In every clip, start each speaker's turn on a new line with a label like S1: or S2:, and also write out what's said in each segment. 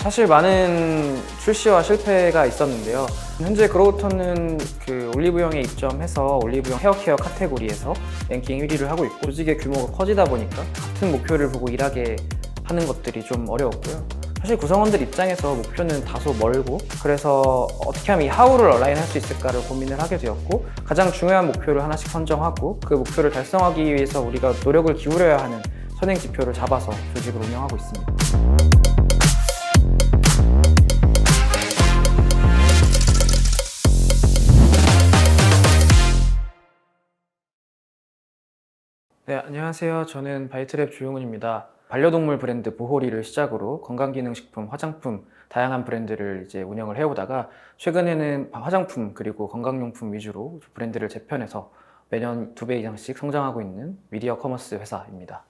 S1: 사실 많은 출시와 실패가 있었는데요. 현재 그로우턴은 그 올리브영에 입점해서 올리브영 헤어케어 카테고리에서 랭킹 1위를 하고 있고, 조직의 규모가 커지다 보니까 같은 목표를 보고 일하게 하는 것들이 좀 어려웠고요. 사실 구성원들 입장에서 목표는 다소 멀고, 그래서 어떻게 하면 이 하우를 얼라인할 수 있을까를 고민을 하게 되었고, 가장 중요한 목표를 하나씩 선정하고 그 목표를 달성하기 위해서 우리가 노력을 기울여야 하는 선행 지표를 잡아서 조직을 운영하고 있습니다. 네, 안녕하세요. 저는 바이트랩 조용훈입니다. 반려동물 브랜드 보호리를 시작으로 건강기능식품, 화장품, 다양한 브랜드를 이제 운영을 해오다가 최근에는 화장품 그리고 건강용품 위주로 브랜드를 재편해서 매년 2배 이상씩 성장하고 있는 미디어 커머스 회사입니다.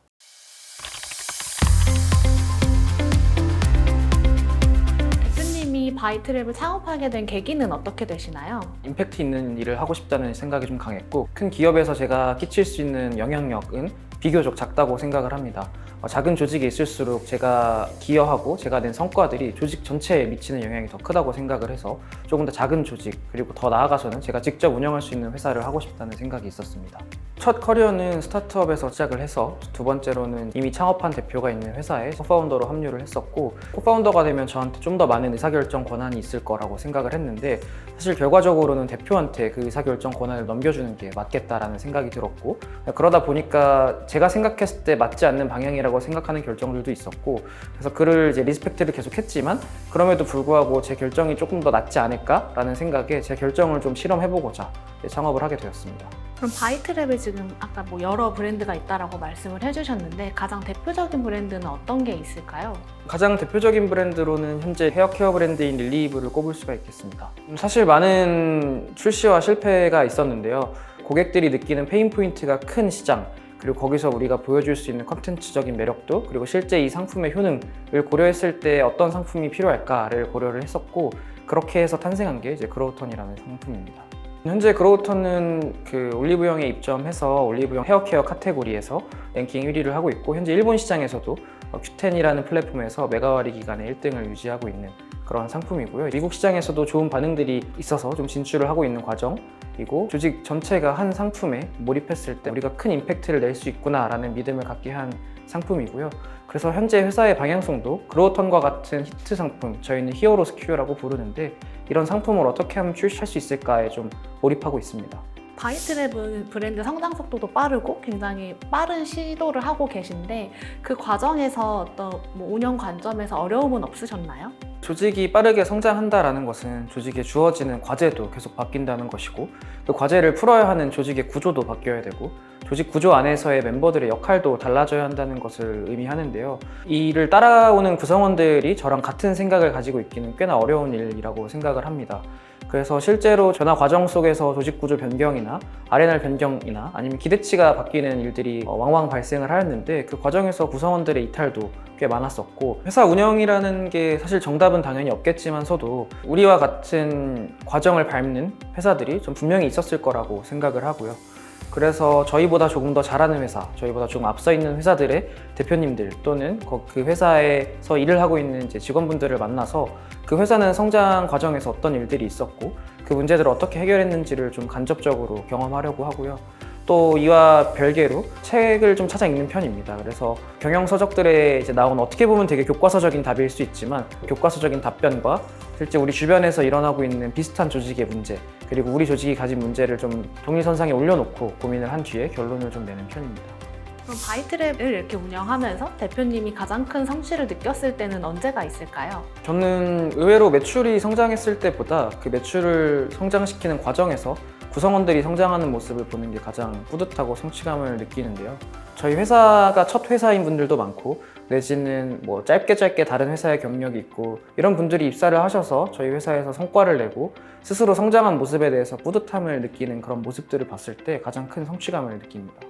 S2: 대표님이 바이트랩을 창업하게 된 계기는 어떻게 되시나요?
S1: 임팩트 있는 일을 하고 싶다는 생각이 좀 강했고, 큰 기업에서 제가 끼칠 수 있는 영향력은 비교적 작다고 생각을 합니다. 작은 조직에 있을수록 제가 기여하고 제가 낸 성과들이 조직 전체에 미치는 영향이 더 크다고 생각을 해서 조금 더 작은 조직, 그리고 더 나아가서는 제가 직접 운영할 수 있는 회사를 하고 싶다는 생각이 있었습니다. 첫 커리어는 스타트업에서 시작을 해서, 두 번째로는 이미 창업한 대표가 있는 회사에 코파운더로 합류를 했었고, 코파운더가 되면 저한테 좀 더 많은 의사결정 권한이 있을 거라고 생각을 했는데, 사실 결과적으로는 대표한테 그 의사결정 권한을 넘겨주는 게 맞겠다라는 생각이 들었고, 그러다 보니까 제가 생각했을 때 맞지 않는 방향이라고 생각하는 결정들도 있었고, 그래서 그를 이제 리스펙트를 계속 했지만, 그럼에도 불구하고 제 결정이 조금 더 낫지 않을까라는 생각에 제 결정을 좀 실험해보고자 창업을 하게 되었습니다.
S2: 그럼 바이트랩에 지금 아까 여러 브랜드가 있다라고 말씀을 해주셨는데, 가장 대표적인 브랜드는 어떤 게 있을까요?
S1: 가장 대표적인 브랜드로는 현재 헤어케어 브랜드인 릴리브를 꼽을 수가 있겠습니다. 사실 많은 출시와 실패가 있었는데요. 고객들이 느끼는 페인 포인트가 큰 시장, 그리고 거기서 우리가 보여줄 수 있는 컨텐츠적인 매력도, 그리고 실제 이 상품의 효능을 고려했을 때 어떤 상품이 필요할까를 고려를 했었고, 그렇게 해서 탄생한 게 이제 그로우턴이라는 상품입니다. 현재 그로우턴은 그 올리브영에 입점해서 올리브영 헤어케어 카테고리에서 랭킹 1위를 하고 있고, 현재 일본 시장에서도 Q10이라는 플랫폼에서 메가와리 기간에 1등을 유지하고 있는 그런 상품이고요. 미국 시장에서도 좋은 반응들이 있어서 좀 진출을 하고 있는 과정이고, 조직 전체가 한 상품에 몰입했을 때 우리가 큰 임팩트를 낼 수 있구나라는 믿음을 갖게 한 상품이고요. 그래서 현재 회사의 방향성도 그로우턴과 같은 히트 상품, 저희는 히어로스 큐라고 부르는데, 이런 상품을 어떻게 하면 출시할 수 있을까에 좀 몰입하고 있습니다.
S2: 바이트랩은 브랜드 성장 속도도 빠르고 굉장히 빠른 시도를 하고 계신데, 그 과정에서 어떤 운영 관점에서 어려움은 없으셨나요?
S1: 조직이 빠르게 성장한다는 것은 조직에 주어지는 과제도 계속 바뀐다는 것이고, 그 과제를 풀어야 하는 조직의 구조도 바뀌어야 되고, 조직 구조 안에서의 멤버들의 역할도 달라져야 한다는 것을 의미하는데요. 이 일을 따라오는 구성원들이 저랑 같은 생각을 가지고 있기는 꽤나 어려운 일이라고 생각을 합니다. 그래서 실제로 변화 과정 속에서 조직 구조 변경이나 R&R 변경이나 아니면 기대치가 바뀌는 일들이 왕왕 발생을 하였는데, 그 과정에서 구성원들의 이탈도 꽤 많았었고, 회사 운영이라는 게 사실 정답은 당연히 없겠지만서도 우리와 같은 과정을 밟는 회사들이 좀 분명히 있었을 거라고 생각을 하고요. 그래서 저희보다 조금 더 잘하는 회사, 저희보다 조금 앞서 있는 회사들의 대표님들 또는 그 회사에서 일을 하고 있는 이제 직원분들을 만나서 그 회사는 성장 과정에서 어떤 일들이 있었고 그 문제들을 어떻게 해결했는지를 좀 간접적으로 경험하려고 하고요. 또 이와 별개로 책을 좀 찾아 읽는 편입니다. 그래서 경영서적들에 이제 나온, 어떻게 보면 되게 교과서적인 답일 수 있지만, 교과서적인 답변과 실제 우리 주변에서 일어나고 있는 비슷한 조직의 문제, 그리고 우리 조직이 가진 문제를 좀 동일선상에 올려놓고 고민을 한 뒤에 결론을 좀 내는 편입니다.
S2: 그럼 바이트랩을 이렇게 운영하면서 대표님이 가장 큰 성취를 느꼈을 때는 언제가 있을까요?
S1: 저는 의외로 매출이 성장했을 때보다 그 매출을 성장시키는 과정에서 구성원들이 성장하는 모습을 보는 게 가장 뿌듯하고 성취감을 느끼는데요. 저희 회사가 첫 회사인 분들도 많고, 내지는 짧게 다른 회사에 경력이 있고, 이런 분들이 입사를 하셔서 저희 회사에서 성과를 내고 스스로 성장한 모습에 대해서 뿌듯함을 느끼는 그런 모습들을 봤을 때 가장 큰 성취감을 느낍니다.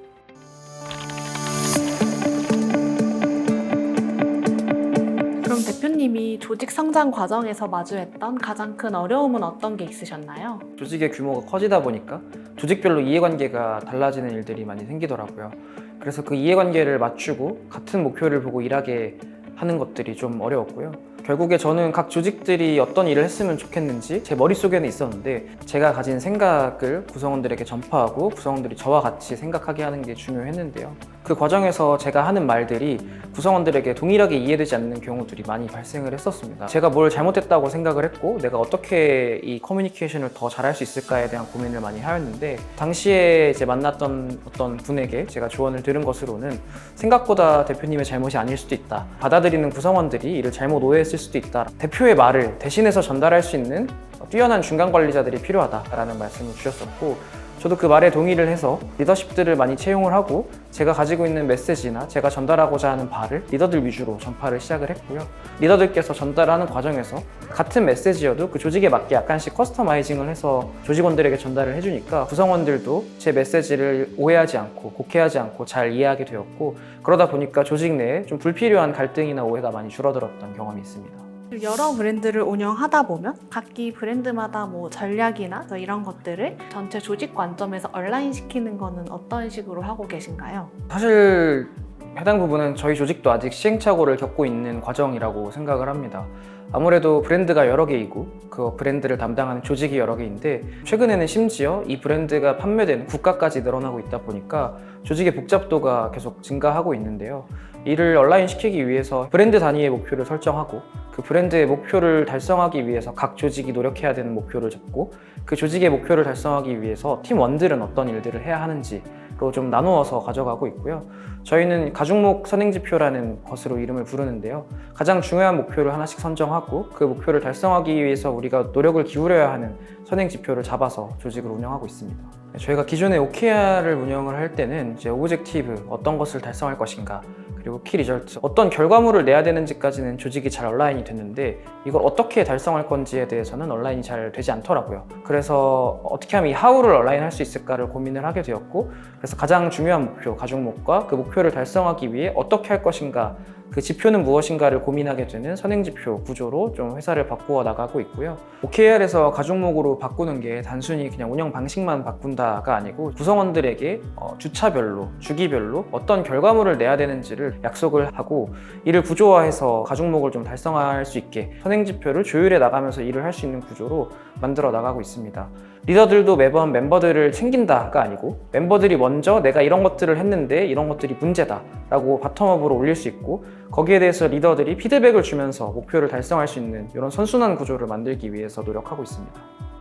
S2: 그럼 대표님이 조직 성장 과정에서 마주했던 가장 큰 어려움은 어떤 게 있으셨나요?
S1: 조직의 규모가 커지다 보니까 조직별로 이해관계가 달라지는 일들이 많이 생기더라고요. 그래서 그 이해관계를 맞추고 같은 목표를 보고 일하게 하는 것들이 좀 어려웠고요. 결국에 저는 각 조직들이 어떤 일을 했으면 좋겠는지 제 머릿속에는 있었는데 제가 가진 생각을 구성원들에게 전파하고 구성원들이 저와 같이 생각하게 하는 게 중요했는데요. 그 과정에서 제가 하는 말들이 구성원들에게 동일하게 이해되지 않는 경우들이 많이 발생을 했었습니다. 제가 뭘 잘못했다고 생각을 했고 내가 어떻게 이 커뮤니케이션을 더 잘할 수 있을까에 대한 고민을 많이 하였는데 당시에 이제 만났던 어떤 분에게 제가 조언을 들은 것으로는 생각보다 대표님의 잘못이 아닐 수도 있다. 받아들이는 구성원들이 이를 잘못 오해했을 수도 있다. 대표의 말을 대신해서 전달할 수 있는 뛰어난 중간 관리자들이 필요하다라는 말씀을 주셨었고 저도 그 말에 동의를 해서 리더십들을 많이 채용을 하고 제가 가지고 있는 메시지나 제가 전달하고자 하는 바를 리더들 위주로 전파를 시작을 했고요. 리더들께서 전달하는 과정에서 같은 메시지여도 그 조직에 맞게 약간씩 커스터마이징을 해서 조직원들에게 전달을 해주니까 구성원들도 제 메시지를 오해하지 않고 곡해하지 않고 잘 이해하게 되었고 그러다 보니까 조직 내에 좀 불필요한 갈등이나 오해가 많이 줄어들었던 경험이 있습니다.
S2: 여러 브랜드를 운영하다 보면 각기 브랜드마다 뭐 전략이나 이런 것들을 전체 조직 관점에서 얼라인 시키는 거는 어떤 식으로 하고 계신가요?
S1: 사실 해당 부분은 저희 조직도 아직 시행착오를 겪고 있는 과정이라고 생각을 합니다. 아무래도 브랜드가 여러 개이고 그 브랜드를 담당하는 조직이 여러 개인데 최근에는 심지어 이 브랜드가 판매되는 국가까지 늘어나고 있다 보니까 조직의 복잡도가 계속 증가하고 있는데요. 이를 얼라인 시키기 위해서 브랜드 단위의 목표를 설정하고 그 브랜드의 목표를 달성하기 위해서 각 조직이 노력해야 되는 목표를 잡고 그 조직의 목표를 달성하기 위해서 팀원들은 어떤 일들을 해야 하는지로 좀 나누어서 가져가고 있고요. 저희는 가중목 선행지표라는 것으로 이름을 부르는데요. 가장 중요한 목표를 하나씩 선정하고 그 목표를 달성하기 위해서 우리가 노력을 기울여야 하는 선행지표를 잡아서 조직을 운영하고 있습니다. 저희가 기존에 OKR을 운영을 할 때는 이제 오브젝티브, 어떤 것을 달성할 것인가, 그리고 키 리절트, 어떤 결과물을 내야 되는지까지는 조직이 잘 얼라인이 됐는데 이걸 어떻게 달성할 건지에 대해서는 얼라인이 잘 되지 않더라고요. 그래서 어떻게 하면 이 하우를 얼라인할 수 있을까를 고민을 하게 되었고 그래서 가장 중요한 목표, 가중목과 그 목표를 달성하기 위해 어떻게 할 것인가, 그 지표는 무엇인가를 고민하게 되는 선행지표 구조로 좀 회사를 바꾸어 나가고 있고요. OKR에서 가중목으로 바꾸는 게 단순히 그냥 운영 방식만 바꾼다가 아니고 구성원들에게 주차별로, 주기별로 어떤 결과물을 내야 되는지를 약속을 하고 이를 구조화해서 가중목을 좀 달성할 수 있게 선행지표를 조율해 나가면서 일을 할 수 있는 구조로 만들어 나가고 있습니다. 리더들도 매번 멤버들을 챙긴다가 아니고 멤버들이 먼저 내가 이런 것들을 했는데 이런 것들이 문제다 라고 바텀업으로 올릴 수 있고 거기에 대해서 리더들이 피드백을 주면서 목표를 달성할 수 있는 이런 선순환 구조를 만들기 위해서 노력하고 있습니다.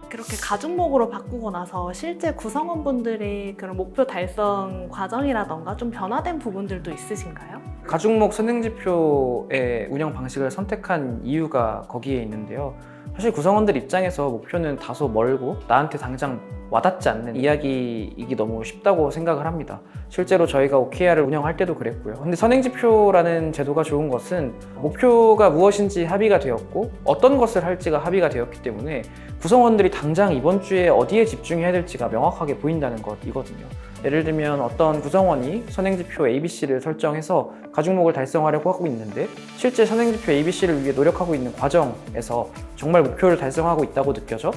S2: 그렇게 가중목으로 바꾸고 나서 실제 구성원분들의 그런 목표 달성 과정이라던가 좀 변화된 부분들도 있으신가요?
S1: 가중목 선행지표의 운영 방식을 선택한 이유가 거기에 있는데요. 사실 구성원들 입장에서 목표는 다소 멀고 나한테 당장 와닿지 않는 이야기이기 너무 쉽다고 생각을 합니다. 실제로 저희가 OKR을 운영할 때도 그랬고요. 근데 선행지표라는 제도가 좋은 것은 목표가 무엇인지 합의가 되었고 어떤 것을 할지가 합의가 되었기 때문에 구성원들이 당장 이번 주에 어디에 집중해야 될지가 명확하게 보인다는 것이거든요. 예를 들면 어떤 구성원이 선행지표 ABC를 설정해서 가중목을 달성하려고 하고 있는데 실제 선행지표 ABC를 위해 노력하고 있는 과정에서 정말 목표를 달성하고 있다고 느껴져?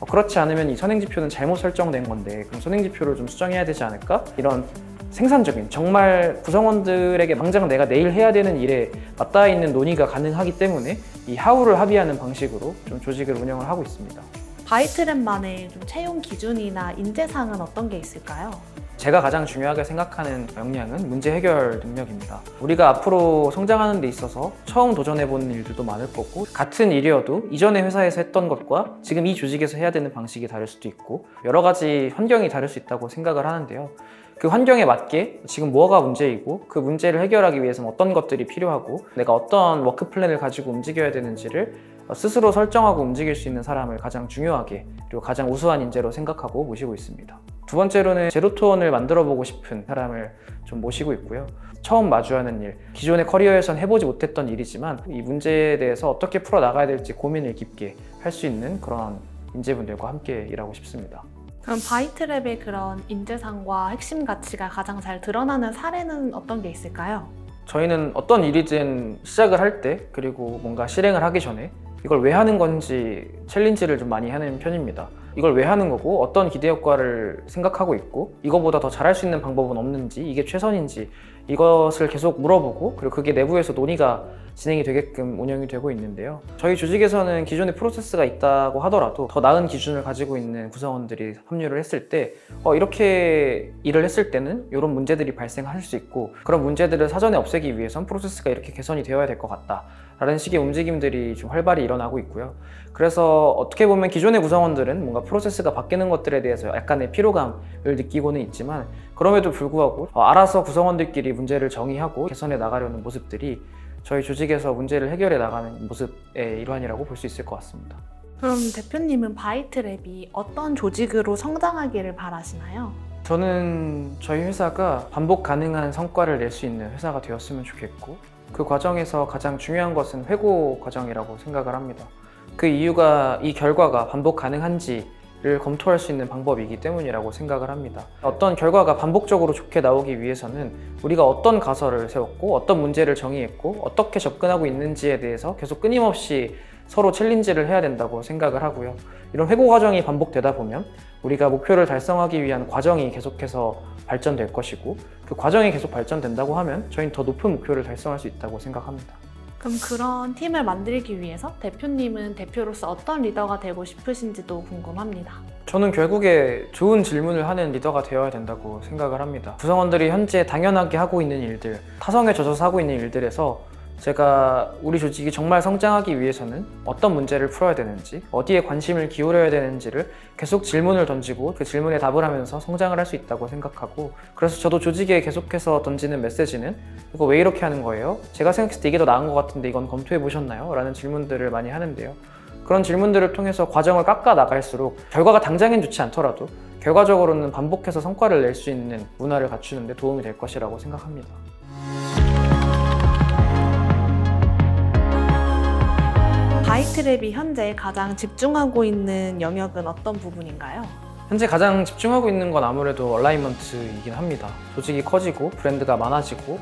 S1: 그렇지 않으면 이 선행지표는 잘못 설정된 건데 그럼 선행지표를 좀 수정해야 되지 않을까? 이런 생산적인 정말 구성원들에게 당장 내가 내일 해야 되는 일에 맞닿아 있는 논의가 가능하기 때문에 이 하우를 합의하는 방식으로 좀 조직을 운영을 하고 있습니다.
S2: 바이트랩만의 좀 채용 기준이나 인재상은 어떤 게 있을까요?
S1: 제가 가장 중요하게 생각하는 역량은 문제 해결 능력입니다. 우리가 앞으로 성장하는 데 있어서 처음 도전해보는 일들도 많을 거고 같은 일이어도 이전에 회사에서 했던 것과 지금 이 조직에서 해야 되는 방식이 다를 수도 있고 여러 가지 환경이 다를 수 있다고 생각을 하는데요. 그 환경에 맞게 지금 뭐가 문제이고 그 문제를 해결하기 위해서는 어떤 것들이 필요하고 내가 어떤 워크 플랜을 가지고 움직여야 되는지를 스스로 설정하고 움직일 수 있는 사람을 가장 중요하게 그리고 가장 우수한 인재로 생각하고 모시고 있습니다. 두 번째로는 제로투원을 만들어 보고 싶은 사람을 좀 모시고 있고요. 처음 마주하는 일, 기존의 커리어에선 해보지 못했던 일이지만 이 문제에 대해서 어떻게 풀어나가야 될지 고민을 깊게 할 수 있는 그런 인재분들과 함께 일하고 싶습니다.
S2: 그럼 바이트랩의 그런 인재상과 핵심 가치가 가장 잘 드러나는 사례는 어떤 게 있을까요?
S1: 저희는 어떤 일이든 시작을 할 때 그리고 뭔가 실행을 하기 전에 이걸 왜 하는 건지 챌린지를 좀 많이 하는 편입니다. 이걸 왜 하는 거고 어떤 기대 효과를 생각하고 있고 이거보다 더 잘할 수 있는 방법은 없는지 이게 최선인지 이것을 계속 물어보고 그리고 그게 내부에서 논의가 진행이 되게끔 운영이 되고 있는데요. 저희 조직에서는 기존의 프로세스가 있다고 하더라도 더 나은 기준을 가지고 있는 구성원들이 합류를 했을 때 이렇게 일을 했을 때는 이런 문제들이 발생할 수 있고 그런 문제들을 사전에 없애기 위해선 프로세스가 이렇게 개선이 되어야 될 것 같다 라는 식의 움직임들이 좀 활발히 일어나고 있고요. 그래서 어떻게 보면 기존의 구성원들은 뭔가 프로세스가 바뀌는 것들에 대해서 약간의 피로감을 느끼고는 있지만 그럼에도 불구하고 알아서 구성원들끼리 문제를 정의하고 개선해 나가려는 모습들이 저희 조직에서 문제를 해결해 나가는 모습의 일환이라고 볼 수 있을 것 같습니다.
S2: 그럼 대표님은 바이트랩이 어떤 조직으로 성장하기를 바라시나요?
S1: 저는 저희 회사가 반복 가능한 성과를 낼 수 있는 회사가 되었으면 좋겠고 그 과정에서 가장 중요한 것은 회고 과정이라고 생각을 합니다. 그 이유가 이 결과가 반복 가능한지를 검토할 수 있는 방법이기 때문이라고 생각을 합니다. 어떤 결과가 반복적으로 좋게 나오기 위해서는 우리가 어떤 가설을 세웠고 어떤 문제를 정의했고 어떻게 접근하고 있는지에 대해서 계속 끊임없이 서로 챌린지를 해야 된다고 생각을 하고요. 이런 회고 과정이 반복되다 보면 우리가 목표를 달성하기 위한 과정이 계속해서 발전될 것이고 그 과정이 계속 발전된다고 하면 저희는 더 높은 목표를 달성할 수 있다고 생각합니다.
S2: 그럼 그런 팀을 만들기 위해서 대표님은 대표로서 어떤 리더가 되고 싶으신지도 궁금합니다.
S1: 저는 결국에 좋은 질문을 하는 리더가 되어야 된다고 생각을 합니다. 구성원들이 현재 당연하게 하고 있는 일들, 타성에 젖어서 하고 있는 일들에서 제가 우리 조직이 정말 성장하기 위해서는 어떤 문제를 풀어야 되는지, 어디에 관심을 기울여야 되는지를 계속 질문을 던지고 그 질문에 답을 하면서 성장을 할 수 있다고 생각하고 그래서 저도 조직에 계속해서 던지는 메시지는 이거 왜 이렇게 하는 거예요? 제가 생각했을 때 이게 더 나은 것 같은데 이건 검토해 보셨나요? 라는 질문들을 많이 하는데요. 그런 질문들을 통해서 과정을 깎아 나갈수록 결과가 당장엔 좋지 않더라도 결과적으로는 반복해서 성과를 낼 수 있는 문화를 갖추는 데 도움이 될 것이라고 생각합니다.
S2: 바이트랩이 현재 가장 집중하고 있는 영역은 어떤 부분인가요?
S1: 현재 가장 집중하고 있는 건 아무래도 얼라이먼트이긴 합니다. 조직이 커지고 브랜드가 많아지고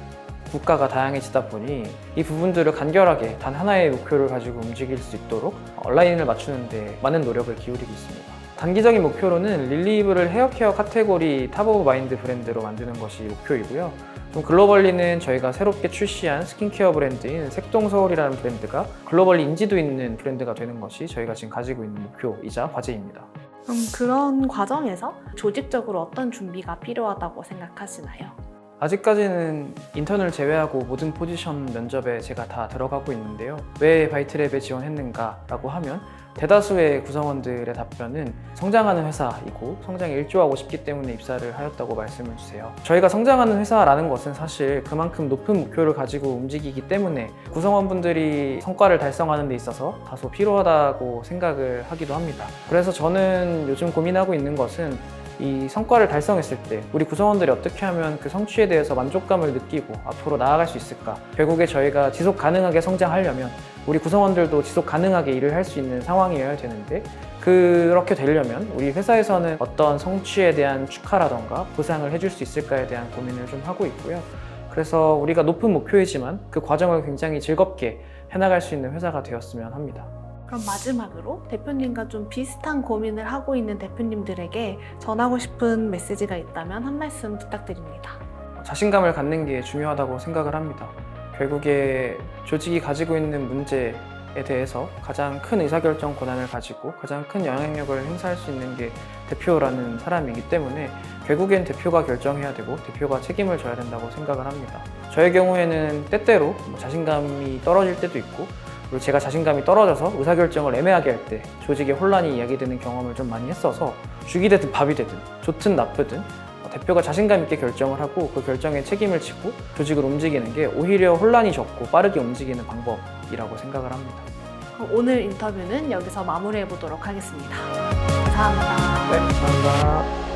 S1: 국가가 다양해지다 보니 이 부분들을 간결하게 단 하나의 목표를 가지고 움직일 수 있도록 얼라인을 맞추는 데 많은 노력을 기울이고 있습니다. 단기적인 목표로는 릴리브를 헤어케어 카테고리 탑 오브 마인드 브랜드로 만드는 것이 목표이고요. 좀 글로벌리는 저희가 새롭게 출시한 스킨케어 브랜드인 색동서울이라는 브랜드가 글로벌리 인지도 있는 브랜드가 되는 것이 저희가 지금 가지고 있는 목표이자 과제입니다.
S2: 그럼 그런 과정에서 조직적으로 어떤 준비가 필요하다고 생각하시나요?
S1: 아직까지는 인턴을 제외하고 모든 포지션 면접에 제가 다 들어가고 있는데요. 왜 바이트랩에 지원했는가라고 하면 대다수의 구성원들의 답변은 성장하는 회사이고 성장에 일조하고 싶기 때문에 입사를 하였다고 말씀을 주세요. 저희가 성장하는 회사라는 것은 사실 그만큼 높은 목표를 가지고 움직이기 때문에 구성원분들이 성과를 달성하는 데 있어서 다소 필요하다고 생각을 하기도 합니다. 그래서 저는 요즘 고민하고 있는 것은 이 성과를 달성했을 때 우리 구성원들이 어떻게 하면 그 성취에 대해서 만족감을 느끼고 앞으로 나아갈 수 있을까? 결국에 저희가 지속 가능하게 성장하려면 우리 구성원들도 지속 가능하게 일을 할 수 있는 상황이어야 되는데 그렇게 되려면 우리 회사에서는 어떤 성취에 대한 축하라던가 보상을 해줄 수 있을까에 대한 고민을 좀 하고 있고요. 그래서 우리가 높은 목표이지만 그 과정을 굉장히 즐겁게 해나갈 수 있는 회사가 되었으면 합니다.
S2: 그럼 마지막으로 대표님과 좀 비슷한 고민을 하고 있는 대표님들에게 전하고 싶은 메시지가 있다면 한 말씀 부탁드립니다.
S1: 자신감을 갖는 게 중요하다고 생각을 합니다. 결국에 조직이 가지고 있는 문제에 대해서 가장 큰 의사결정 권한을 가지고 가장 큰 영향력을 행사할 수 있는 게 대표라는 사람이기 때문에 결국엔 대표가 결정해야 되고 대표가 책임을 져야 된다고 생각을 합니다. 저의 경우에는 때때로 자신감이 떨어질 때도 있고 그리고 제가 자신감이 떨어져서 의사결정을 애매하게 할 때 조직에 혼란이 야기되는 경험을 좀 많이 했어서 죽이 되든 밥이 되든 좋든 나쁘든 대표가 자신감 있게 결정을 하고 그 결정에 책임을 지고 조직을 움직이는 게 오히려 혼란이 적고 빠르게 움직이는 방법이라고 생각을 합니다.
S2: 그럼 오늘 인터뷰는 여기서 마무리해 보도록 하겠습니다. 감사합니다.
S1: 네, 감사합니다.